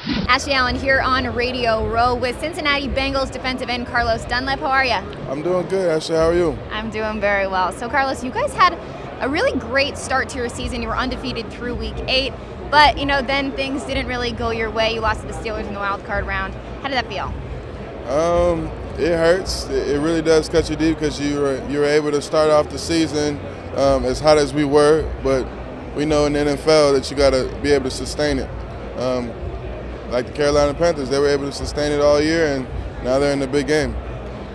Ashley Allen here on Radio Row with Cincinnati Bengals defensive end Carlos Dunlap. How are you? I'm doing good, Ashley. How are you? I'm doing very well. So, Carlos, you guys had a really great start to your season. You were undefeated through Week 8, but then things didn't really go your way. You lost to the Steelers in the wild card round. How did that feel? It hurts. It really does cut you deep because you were able to start off the season as hot as we were, but we know in the NFL that you got to be able to sustain it. Like the Carolina Panthers, they were able to sustain it all year, and now they're in the big game.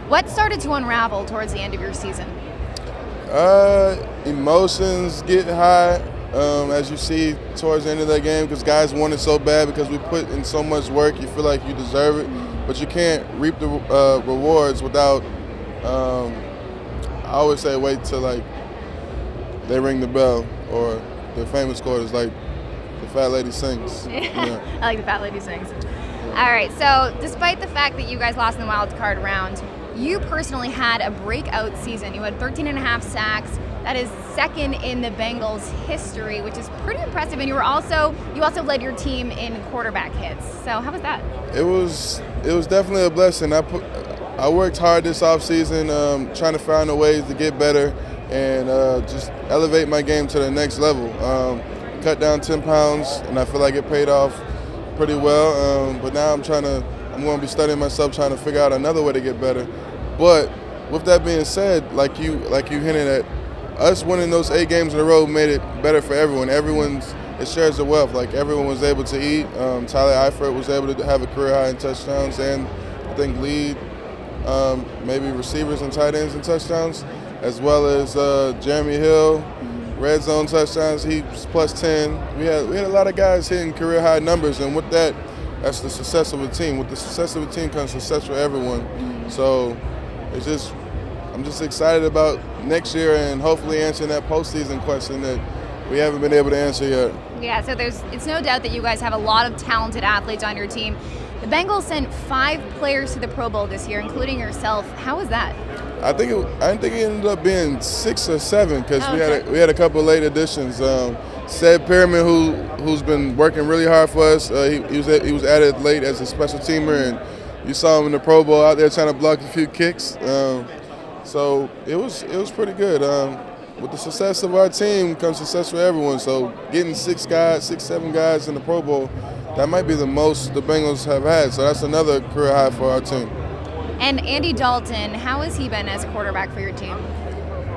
What started to unravel towards the end of your season? Emotions get high as you see towards the end of that game because guys want it so bad because we put in so much work. You feel like you deserve it, but you can't reap the rewards without. I always say wait till like they ring the bell, or the famous quote is like, "The fat lady sings." Yeah. I like the fat lady sings. All right, so despite the fact that you guys lost in the wild card round, you personally had a breakout season. You had 13 and a half sacks. That is second in the Bengals history, which is pretty impressive. And you also led your team in quarterback hits. So how was that? It was definitely a blessing. I worked hard this offseason trying to find ways to get better and just elevate my game to the next level. Cut down 10 pounds, and I feel like it paid off pretty well. But now I'm going to be studying myself, trying to figure out another way to get better. But with that being said, like you hinted at, us winning those 8 games in a row made it better for everyone. It shares the wealth. Like everyone was able to eat. Tyler Eifert was able to have a career high in touchdowns, and I think lead maybe receivers and tight ends in touchdowns, as well as Jeremy Hill. Red zone touchdowns, he was plus 10. We had a lot of guys hitting career high numbers, and with that, that's the success of a team. With the success of a team comes success for everyone. So I'm just excited about next year and hopefully answering that postseason question that we haven't been able to answer yet. Yeah, so it's no doubt that you guys have a lot of talented athletes on your team. The Bengals sent 5 players to the Pro Bowl this year, including yourself. How was that? I think it ended up being 6 or 7 because we had a couple of late additions. Seb Perriman, who's been working really hard for us, he was added late as a special teamer, and you saw him in the Pro Bowl out there trying to block a few kicks. So it was pretty good. With the success of our team comes success for everyone. So getting 6, 7 guys in the Pro Bowl, that might be the most the Bengals have had. So that's another career high for our team. And Andy Dalton, how has he been as a quarterback for your team?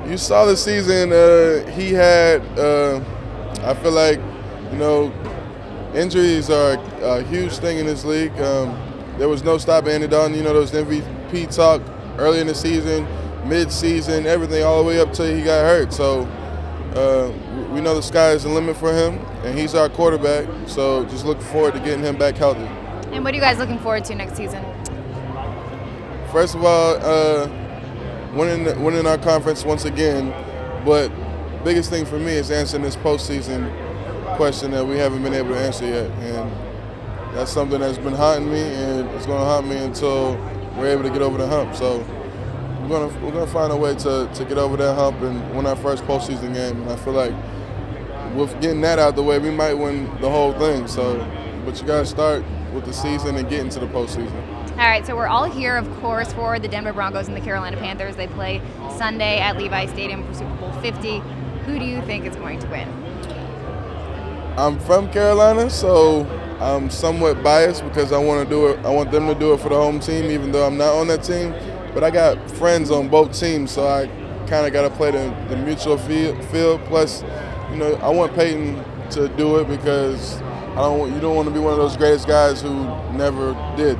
You saw the season he had. I feel like, injuries are a huge thing in this league. There was no stopping Andy Dalton. There was MVP talk early in the season, mid-season, everything all the way up till he got hurt. So we know the sky is the limit for him, and he's our quarterback. So just looking forward to getting him back healthy. And what are you guys looking forward to next season? First of all, winning our conference once again, but biggest thing for me is answering this postseason question that we haven't been able to answer yet, and that's something that's been haunting me, and it's going to haunt me until we're able to get over the hump. So we're gonna find a way to get over that hump and win our first postseason game, and I feel like with getting that out the way, we might win the whole thing. So, but you got to start with the season and get into the postseason. All right, so we're all here, of course, for the Denver Broncos and the Carolina Panthers. They play Sunday at Levi Stadium for Super Bowl 50. Who do you think is going to win? I'm from Carolina, so I'm somewhat biased because I want them to do it for the home team, even though I'm not on that team. But I got friends on both teams, so I kind of got to play the mutual field. Plus, I want Peyton to do it because you don't want to be one of those greatest guys who never did,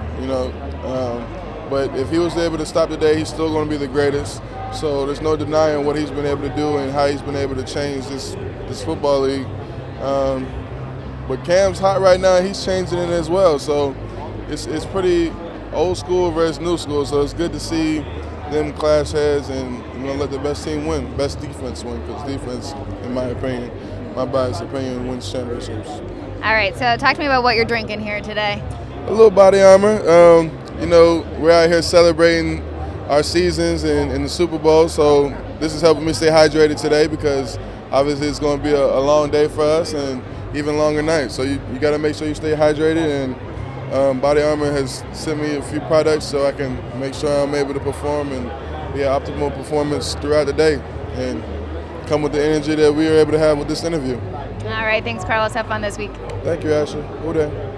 But if he was able to stop today, he's still going to be the greatest. So there's no denying what he's been able to do and how he's been able to change this football league. But Cam's hot right now. He's changing it as well. So it's pretty old school versus new school. So it's good to see them clash heads and let the best team win, best defense win, because defense, in my opinion, my biased opinion, wins championships. All right, so talk to me about what you're drinking here today. A little body armor. We're out here celebrating our seasons in the Super Bowl, so this is helping me stay hydrated today because obviously it's going to be a long day for us and even longer night. So you got to make sure you stay hydrated, and Body Armor has sent me a few products so I can make sure I'm able to perform and be an optimal performance throughout the day and come with the energy that we were able to have with this interview. All right, thanks, Carlos. Have fun this week. Thank you, Ashley. Who there?